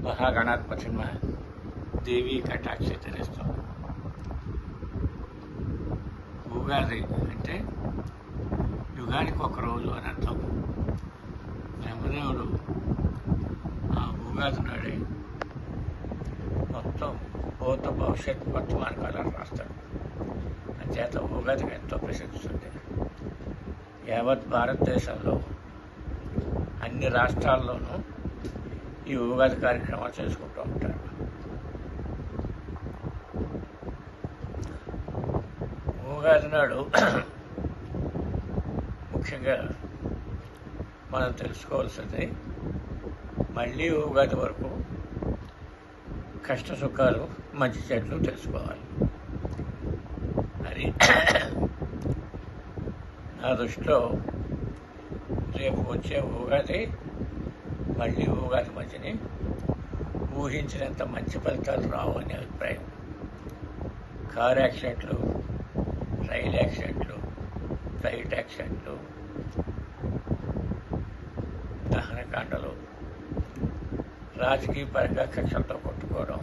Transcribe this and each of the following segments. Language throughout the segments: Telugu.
మహాగణాధిపతి దేవి కటాక్షితరిస్తూ ఉగాది అంటే యుగానికి ఒక రోజు అని అర్థం. బ్రహ్మదేవుడు ఆ ఉగాది నాడే మొత్తం భూత భవిష్యత్ వర్తమాన కాలాలు రాస్తాడు. అంచేత ఉగాదికి ఎంతో ప్రసిద్ధి ఉంది. యావత్ భారతదేశంలో అన్ని రాష్ట్రాల్లోనూ ఈ ఉగాది కార్యక్రమాలు చేసుకుంటూ ఉంటారు. ఉగాది నాడు ముఖ్యంగా మనం తెలుసుకోవాల్సింది, మళ్ళీ ఉగాది వరకు కష్ట సుఖాలు మంచి చెట్లు తెలుసుకోవాలి. అది నా దృష్టిలో రేపు వచ్చే ఉగాది మళ్ళీ ఉగాది మధ్యని ఊహించినంత మంచి ఫలితాలు రావు అనే అభిప్రాయం. కారు యాక్సిడెంట్లు, రైలు యాక్సిడెంట్లు, ఫ్లైట్ యాక్సిడెంట్లు, దహనకాండలు, రాజకీయ పరంగా కక్షలతో కొట్టుకోవడం,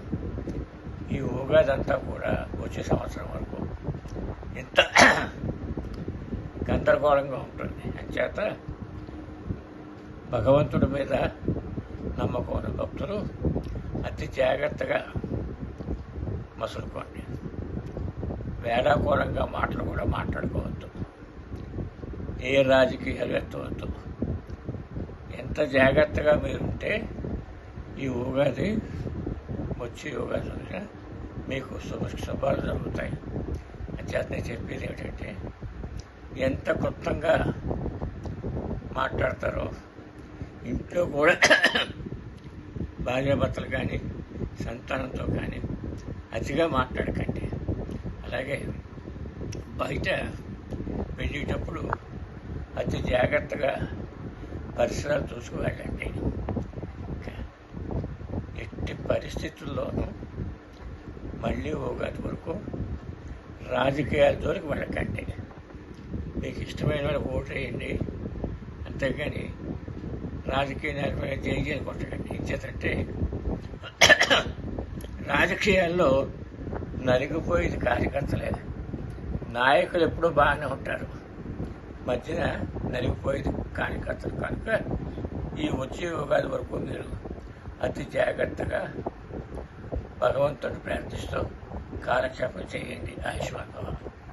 ఈ ఉగాది అంతా కూడా వచ్చే సంవత్సరం వరకు ఇంత గందరగోళంగా ఉంటుంది. అంచేత భగవంతుడి మీద నమ్మకం ఉన్న భక్తులు అతి జాగ్రత్తగా మసులుకోండి. వేళాకోళంగా మాటలు కూడా మాట్లాడుకోవద్దు. ఏ రాజకీయాలు ఎత్తవద్దు. ఎంత జాగ్రత్తగా మీరుంటే ఈ ఉగాది వచ్చే ఉగాది మీకు శుభాలు జరుగుతాయి. అంచేత నేను చెప్పేది ఏమిటంటే, ఎంత క్లుప్తంగా మాట్లాడతారో ఇంట్లో కూడా భార్యాభర్తలు కానీ సంతానంతో కానీ అతిగా మాట్లాడకండి. అలాగే బయట వెళ్ళేటప్పుడు అతి జాగ్రత్తగా పరిసరాలు చూసుకు వెళ్ళండి. ఎట్టి పరిస్థితుల్లోనూ మళ్ళీ ఉగాది వరకు రాజకీయాల జోలికి వెళ్ళకండి. మీకు ఇష్టమైన వాళ్ళకి ఓటు వేయండి, అంతేగాని రాజకీయ నాయకులు జైలు కొట్టకండి. ఇచ్చేదంటే రాజకీయాల్లో నలిగిపోయేది కార్యకర్తలే. నాయకులు ఎప్పుడూ బాగానే ఉంటారు, మధ్యన నలిగిపోయేది కార్యకర్తలు. కనుక ఈ వచ్చే ఉగాది వరకు మీరు అతి జాగ్రత్తగా భగవంతుడిని ప్రార్థిస్తూ కాలక్షేపం చేయండి. ఆయుష్మాన్ భవ.